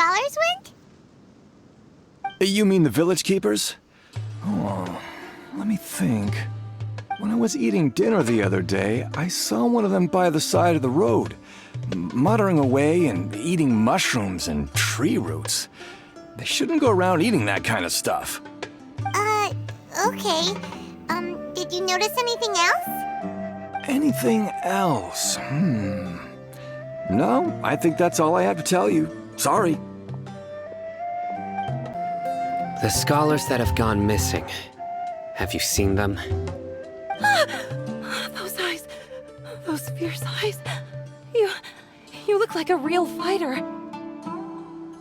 scholars went? You mean the village keepers? Oh, let me think. When I was eating dinner the other day, I saw one of them by the side of the road, muttering away and eating mushrooms and tree roots. They shouldn't go around eating that kind of stuff. Okay. Did you notice anything else? Anything else? No, I think that's all I have to tell you. Sorry. The scholars that have gone missing. Have you seen them? Those eyes. Those fierce eyes. You look like a real fighter.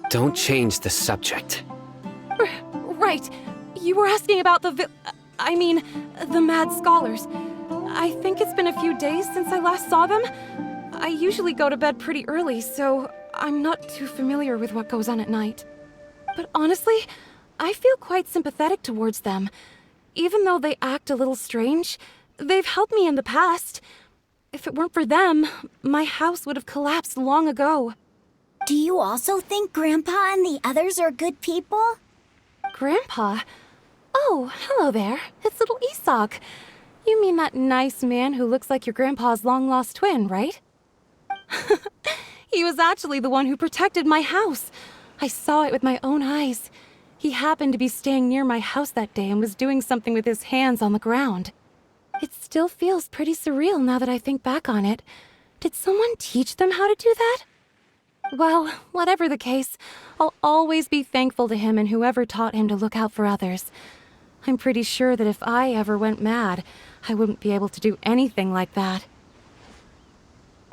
Don't change the subject. Right. You were asking about the mad scholars. I think it's been a few days since I last saw them. I usually go to bed pretty early, so I'm not too familiar with what goes on at night. But honestly, I feel quite sympathetic towards them. Even though they act a little strange, they've helped me in the past. If it weren't for them, my house would have collapsed long ago. Do you also think Grandpa and the others are good people? Grandpa? Oh, hello there. It's little Isak. You mean that nice man who looks like your grandpa's long-lost twin, right? He was actually the one who protected my house. I saw it with my own eyes. He happened to be staying near my house that day and was doing something with his hands on the ground. It still feels pretty surreal now that I think back on it. Did someone teach them how to do that? Well, whatever the case, I'll always be thankful to him and whoever taught him to look out for others. I'm pretty sure that if I ever went mad, I wouldn't be able to do anything like that.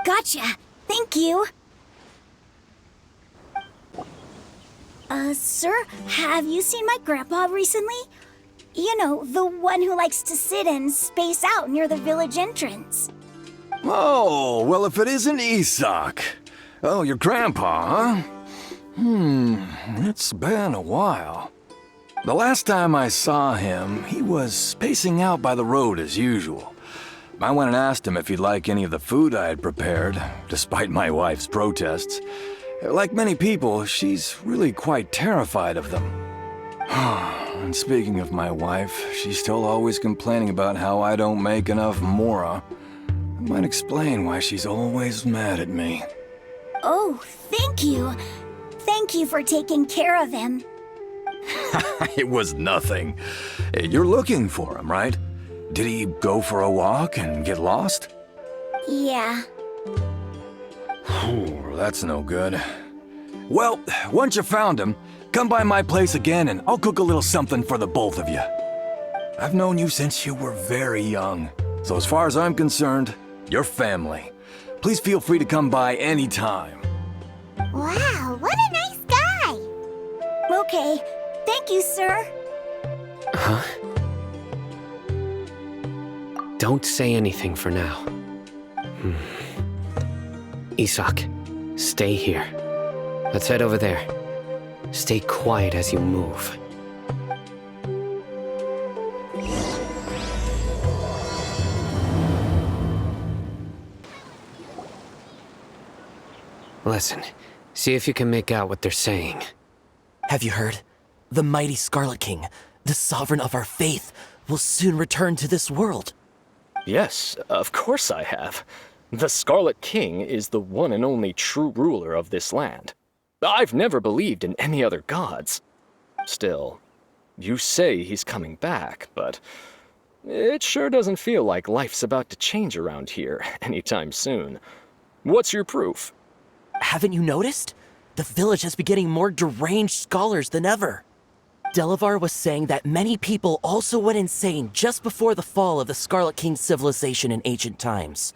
Gotcha. Thank you. Sir, have you seen my grandpa recently? You know, the one who likes to sit and space out near the village entrance. Oh, well, if it isn't Isak. Oh, your grandpa, huh? It's been a while. The last time I saw him, he was spacing out by the road as usual. I went and asked him if he'd like any of the food I had prepared, despite my wife's protests. Like many people, she's really quite terrified of them. And speaking of my wife, she's still always complaining about how I don't make enough Merah. That might explain why she's always mad at me. Oh, thank you. Thank you for taking care of him. It was nothing. You're looking for him, right? Did he go for a walk and get lost? Yeah. Oh, that's no good. Well, once you found him, come by my place again and I'll cook a little something for the both of you. I've known you since you were very young, so as far as I'm concerned, you're family. Please feel free to come by anytime. Wow, what a nice guy! Okay, thank you, sir. Huh? Don't say anything for now. Isak, stay here. Let's head over there. Stay quiet as you move. Listen, see if you can make out what they're saying. Have you heard? The mighty Scarlet King, the sovereign of our faith, will soon return to this world. Yes, of course I have. The Scarlet King is the one and only true ruler of this land. I've never believed in any other gods. Still, you say he's coming back, but it sure doesn't feel like life's about to change around here anytime soon. What's your proof? Haven't you noticed? The village has been getting more deranged scholars than ever. Delavar was saying that many people also went insane just before the fall of the Scarlet King's civilization in ancient times.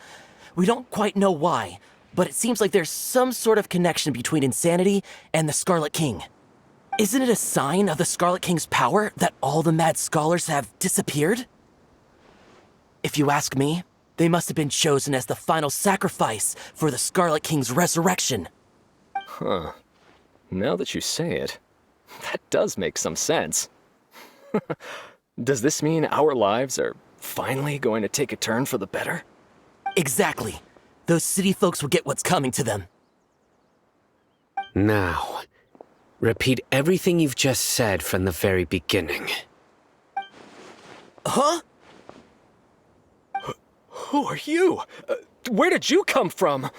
We don't quite know why, but it seems like there's some sort of connection between insanity and the Scarlet King. Isn't it a sign of the Scarlet King's power that all the mad scholars have disappeared? If you ask me, they must have been chosen as the final sacrifice for the Scarlet King's resurrection. Huh. Now that you say it, that does make some sense. Does this mean our lives are finally going to take a turn for the better? Exactly. Those city folks will get what's coming to them. Now, Repeat everything you've just said from the very beginning. Huh? Who are you? Where did you come from?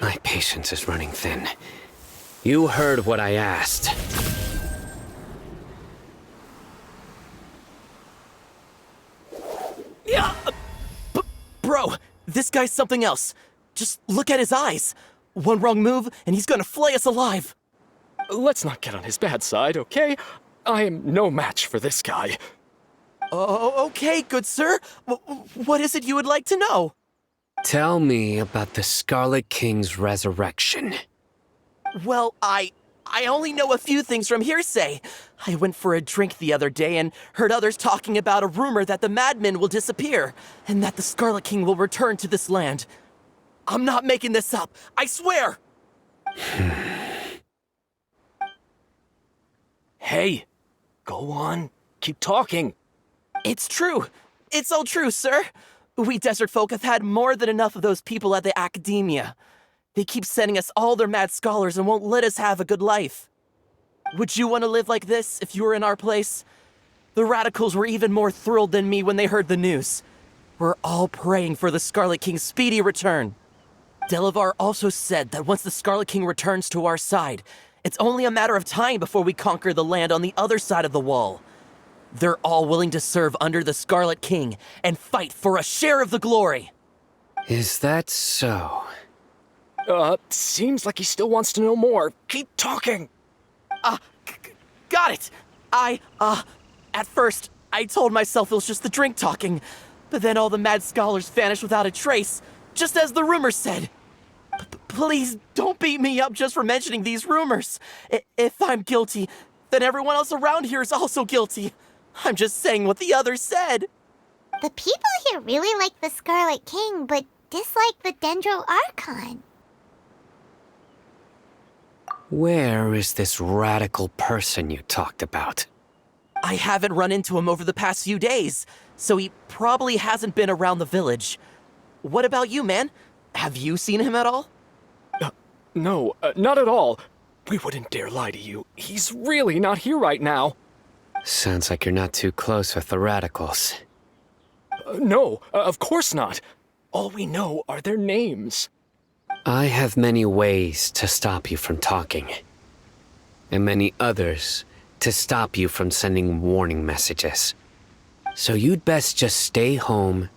My patience is running thin. You heard what I asked. Yeah! Bro, this guy's something else. Just look at his eyes. One wrong move, and he's gonna flay us alive. Let's not get on his bad side, okay? I am no match for this guy. Oh, okay, good sir. What is it you would like to know? Tell me about the Scarlet King's resurrection. Well, I only know a few things from hearsay. I went for a drink the other day and heard others talking about a rumor that the madmen will disappear, and that the Scarlet King will return to this land. I'm not making this up, I swear! Hey, go on. Keep talking. It's true. It's all true, sir. We desert folk have had more than enough of those people at the academia. They keep sending us all their mad scholars and won't let us have a good life. Would you want to live like this if you were in our place? The radicals were even more thrilled than me when they heard the news. We're all praying for the Scarlet King's speedy return. Delavar also said that once the Scarlet King returns to our side, it's only a matter of time before we conquer the land on the other side of the wall. They're all willing to serve under the Scarlet King and fight for a share of the glory. Is that so? Seems like he still wants to know more. Keep talking. Got it. At first, I told myself it was just the drink talking, but then all the mad scholars vanished without a trace, just as the rumors said. Please don't beat me up just for mentioning these rumors. If I'm guilty, then everyone else around here is also guilty. I'm just saying what the others said. The people here really like the Scarlet King, but dislike the Dendro Archon. Where is this radical person you talked about? I haven't run into him over the past few days, so he probably hasn't been around the village. What about you, man? Have you seen him at all? No, not at all. We wouldn't dare lie to you. He's really not here right now. Sounds like you're not too close with the radicals. No, of course not. All we know are their names. I have many ways to stop you from talking, and many others to stop you from sending warning messages. So you'd best just stay home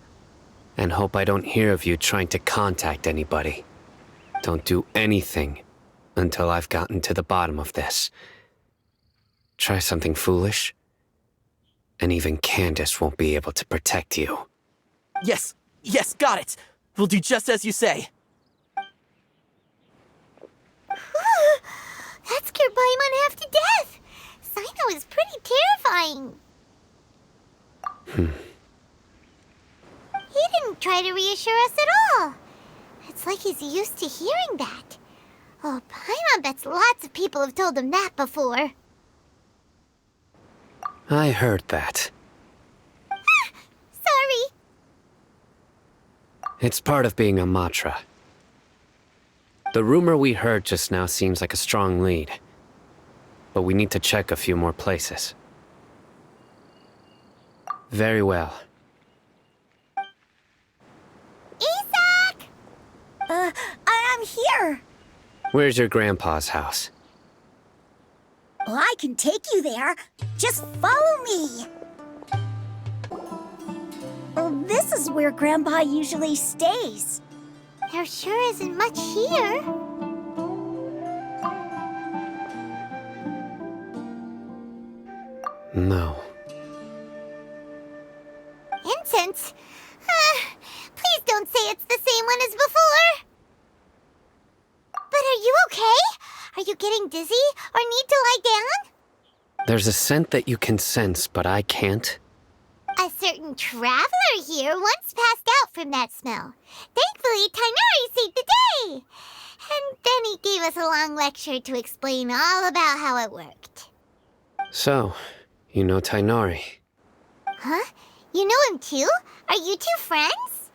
and hope I don't hear of you trying to contact anybody. Don't do anything until I've gotten to the bottom of this. Try something foolish, and even Candace won't be able to protect you. Yes, got it. We'll do just as you say. That scared Paimon half to death. Sino is pretty terrifying. He didn't try to reassure us at all. It's like he's used to hearing that. Oh, Paimon bets lots of people have told him that before. I heard that. Sorry. It's part of being a Matra. The rumor we heard just now seems like a strong lead, but we need to check a few more places. Very well. Isak! I'm here. Where's your grandpa's house? Well, I can take you there. Just follow me. Well, this is where Grandpa usually stays. There sure isn't much here. No. Incense? Please don't say it's the same one as before. But are you okay? Are you getting dizzy or need to lie down? There's a scent that you can sense, but I can't. A certain traveler here once passed out from that smell. Thankfully, Tainari saved the day. And then he gave us a long lecture to explain all about how it worked. So, you know Tainari? Huh? You know him too? Are you two friends?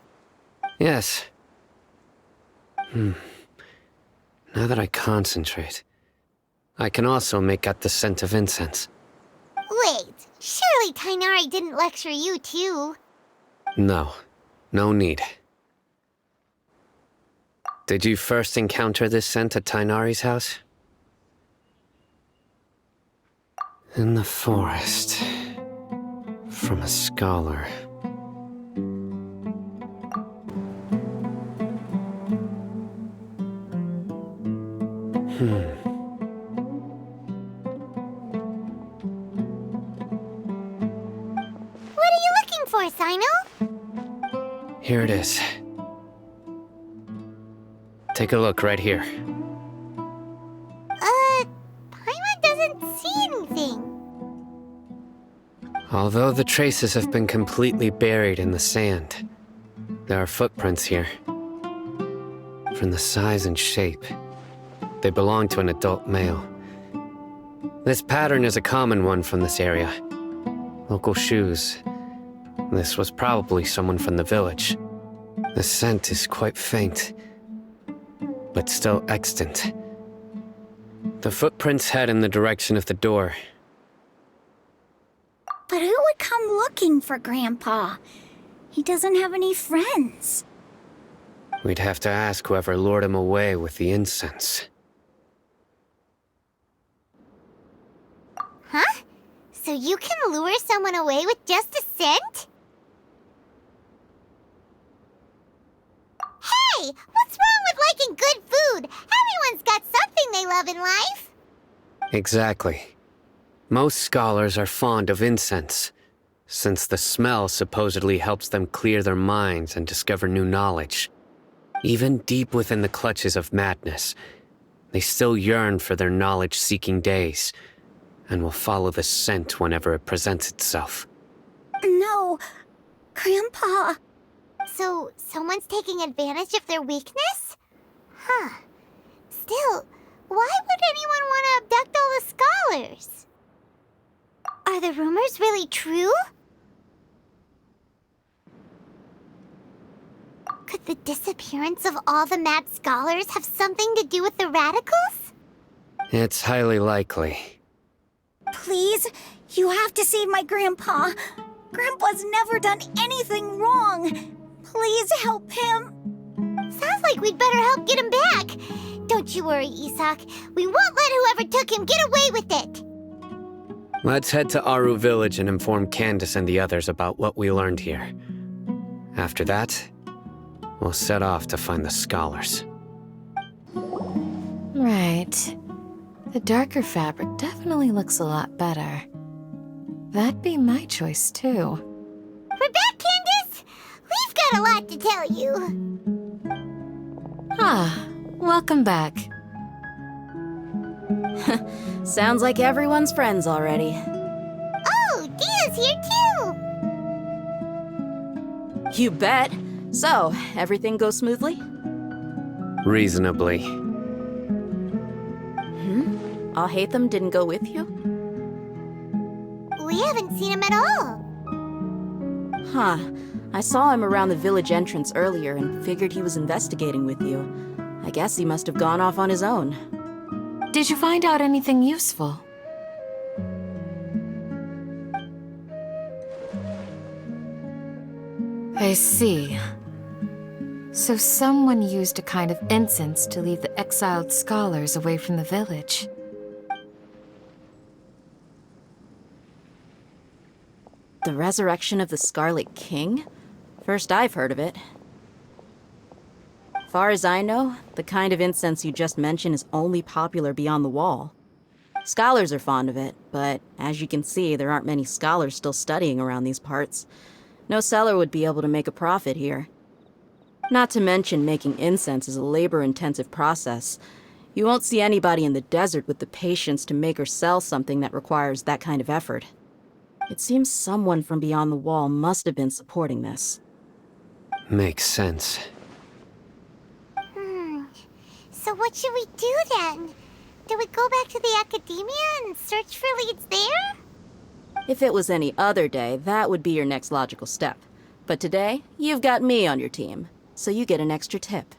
Yes. Now that I concentrate, I can also make out the scent of incense. Wait, surely Tainari didn't lecture you too. No, no need. Did you first encounter this scent at Tainari's house? In the forest. From a scholar. What are you looking for, Sino? Here it is. Take a look right here. Paimon doesn't see anything. Although the traces have been completely buried in the sand, there are footprints here. From the size and shape, they belong to an adult male. This pattern is a common one from this area. Local shoes. This was probably someone from the village. The scent is quite faint, but still extant. The footprints head in the direction of the door. But who would come looking for Grandpa? He doesn't have any friends. We'd have to ask whoever lured him away with the incense. Huh? So you can lure someone away with just a scent? Hey! What's wrong with liking good food? Everyone's got something they love in life. Exactly. Most scholars are fond of incense, since the smell supposedly helps them clear their minds and discover new knowledge. Even deep within the clutches of madness, they still yearn for their knowledge-seeking days, and will follow the scent whenever it presents itself. No, Grandpa. So, someone's taking advantage of their weakness? Huh. Still, why would anyone want to abduct all the scholars? Are the rumors really true? Could the disappearance of all the mad scholars have something to do with the radicals? It's highly likely. Please, you have to save my Grandpa. Grandpa's never done anything wrong. Please help him. Sounds like we'd better help get him back. Don't you worry, Isak. We won't let whoever took him get away with it. Let's head to Aru Village and inform Candace and the others about what we learned here. After that, we'll set off to find the scholars. Right. The darker fabric definitely looks a lot better. That'd be my choice, too. We're back, Candace! We've got a lot to tell you. Ah, welcome back. Sounds like everyone's friends already. Oh, Dia's here too! You bet. So, everything goes smoothly? Reasonably. Alhaitham didn't go with you? We haven't seen him at all. Huh. I saw him around the village entrance earlier and figured he was investigating with you. I guess he must have gone off on his own. Did you find out anything useful? I see. So someone used a kind of incense to lead the exiled scholars away from the village. The resurrection of the Scarlet King? First I've heard of it. Far as I know, the kind of incense you just mentioned is only popular beyond the wall. Scholars are fond of it, but as you can see, there aren't many scholars still studying around these parts. No seller would be able to make a profit here. Not to mention making incense is a labor-intensive process. You won't see anybody in the desert with the patience to make or sell something that requires that kind of effort. It seems someone from beyond the wall must have been supporting this. Makes sense. So what should we do then? Do we go back to the academia and search for leads there? If it was any other day, that would be your next logical step. But today, you've got me on your team, so you get an extra tip.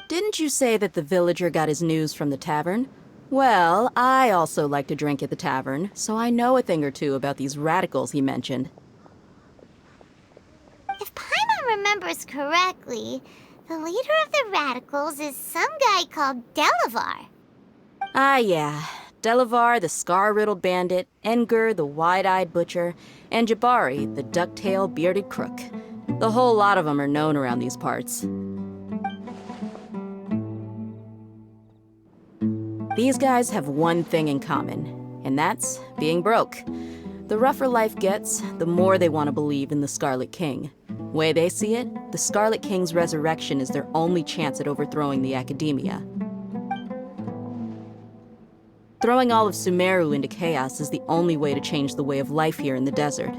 Didn't you say that the villager got his news from the tavern? Well, I also like to drink at the tavern, so I know a thing or two about these radicals he mentioned. If Paimon remembers correctly, the leader of the radicals is some guy called Delavar. Ah, yeah. Delavar, the scar-riddled bandit, Engur, the wide-eyed butcher, and Jabari, the duck-tailed bearded crook. The whole lot of them are known around these parts. These guys have one thing in common, and that's being broke. The rougher life gets, the more they want to believe in the Scarlet King. Way they see it, the Scarlet King's resurrection is their only chance at overthrowing the Academia. Throwing all of Sumeru into chaos is the only way to change the way of life here in the desert.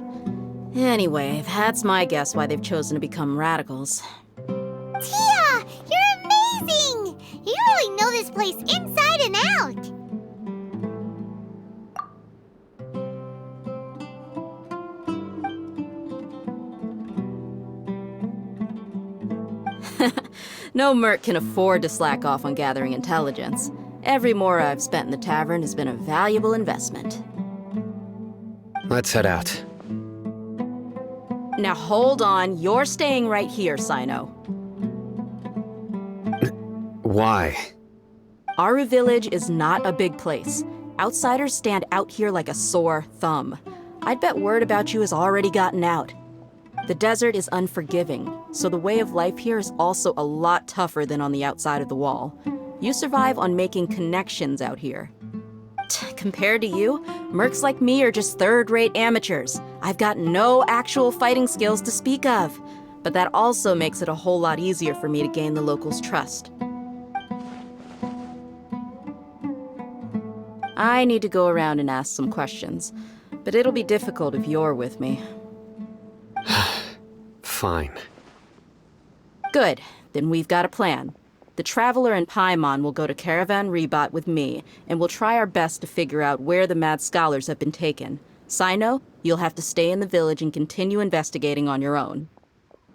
Anyway, that's my guess why they've chosen to become radicals. Tia, you're amazing! You really know this place inside and out! No merc can afford to slack off on gathering intelligence. Every mora I've spent in the tavern has been a valuable investment. Let's head out. Now hold on, you're staying right here, Sino. Why? Aru Village is not a big place. Outsiders stand out here like a sore thumb. I'd bet word about you has already gotten out. The desert is unforgiving, so the way of life here is also a lot tougher than on the outside of the wall. You survive on making connections out here. Compared to you, mercs like me are just third-rate amateurs. I've got no actual fighting skills to speak of. But that also makes it a whole lot easier for me to gain the locals' trust. I need to go around and ask some questions, but it'll be difficult if you're with me. Fine. Good, then we've got a plan. The Traveler and Paimon will go to Caravan Rebot with me, and we'll try our best to figure out where the mad scholars have been taken. Sino, you'll have to stay in the village and continue investigating on your own.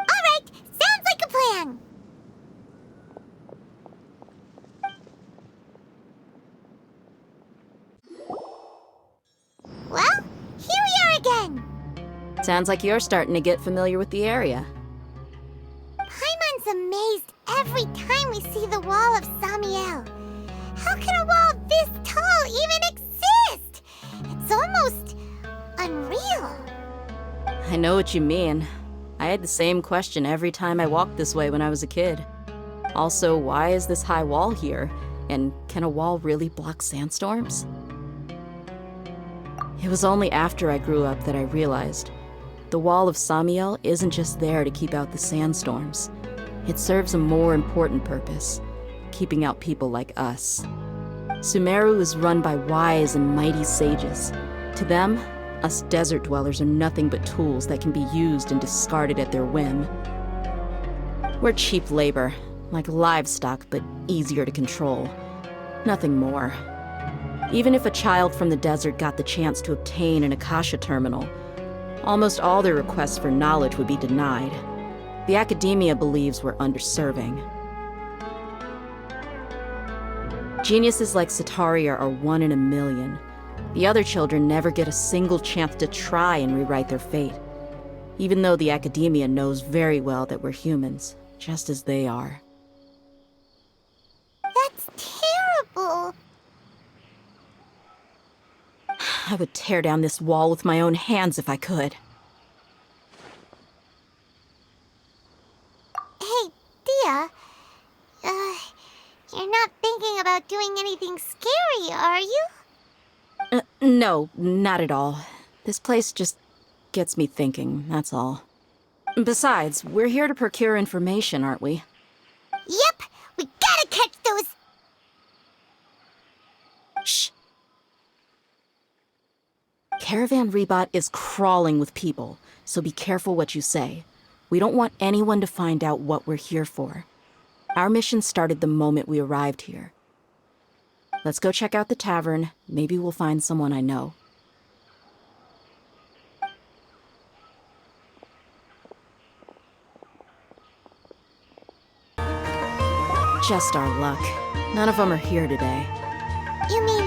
Alright, sounds like a plan! Well, here we are again! Sounds like you're starting to get familiar with the area. Paimon's amazed every time we see the wall of Samiel. How can a wall this tall even exist? It's almost unreal. I know what you mean. I had the same question every time I walked this way when I was a kid. Also, why is this high wall here? And can a wall really block sandstorms? It was only after I grew up that I realized the wall of Samiel isn't just there to keep out the sandstorms. It serves a more important purpose, keeping out people like us. Sumeru is run by wise and mighty sages. To them, us desert dwellers are nothing but tools that can be used and discarded at their whim. We're cheap labor, like livestock, but easier to control. Nothing more. Even if a child from the desert got the chance to obtain an Akasha terminal, almost all their requests for knowledge would be denied. The Academia believes we're underserving. Geniuses like Sataria are 1 in a million. The other children never get a single chance to try and rewrite their fate, even though the Academia knows very well that we're humans, just as they are. That's terrible. I would tear down this wall with my own hands if I could. Hey, Tia. You're not thinking about doing anything scary, are you? No, not at all. This place just gets me thinking, that's all. Besides, we're here to procure information, aren't we? Yep, we gotta catch those... Shh. Caravan Rebot is crawling with people, so be careful what you say. We don't want anyone to find out what we're here for. Our mission started the moment we arrived here. Let's go check out the tavern. Maybe we'll find someone I know. Just our luck. None of them are here today. You mean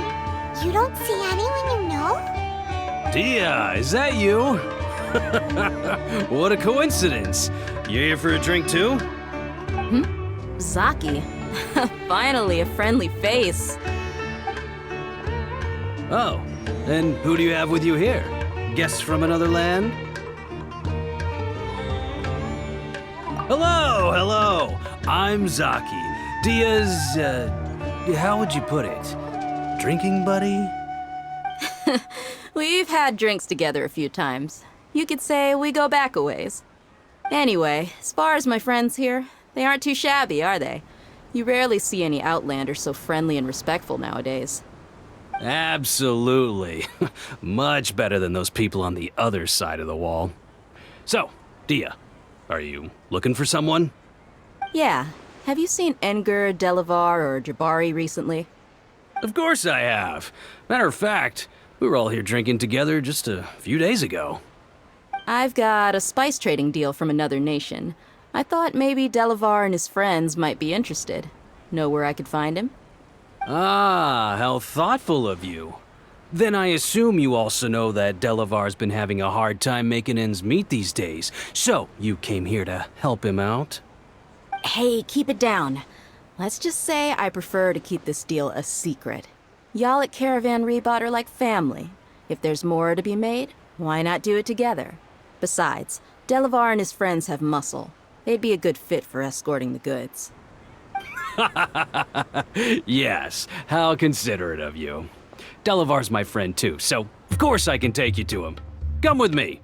You don't see anyone you know? Dia, is that you? What a coincidence. You here for a drink too? Zaki. Finally, a friendly face. Oh, and who do you have with you here? Guests from another land? Hello, hello. I'm Zaki. Dia's, how would you put it? Drinking buddy? We've had drinks together a few times. You could say we go back a ways. Anyway, as far as my friends here, they aren't too shabby, are they? You rarely see any Outlanders so friendly and respectful nowadays. Absolutely. Much better than those people on the other side of the wall. So, Dia, are you looking for someone? Yeah. Have you seen Enger, Delavar, or Jabari recently? Of course I have. Matter of fact, we were all here drinking together just a few days ago. I've got a spice trading deal from another nation. I thought maybe Delavar and his friends might be interested. Know where I could find him? Ah, how thoughtful of you. Then I assume you also know that Delavar's been having a hard time making ends meet these days, so you came here to help him out? Hey, keep it down. Let's just say I prefer to keep this deal a secret. Y'all at Caravan Rebot are like family. If there's more to be made, why not do it together? Besides, Delavar and his friends have muscle. They'd be a good fit for escorting the goods. Yes, how considerate of you. Delavar's my friend too, so of course I can take you to him. Come with me.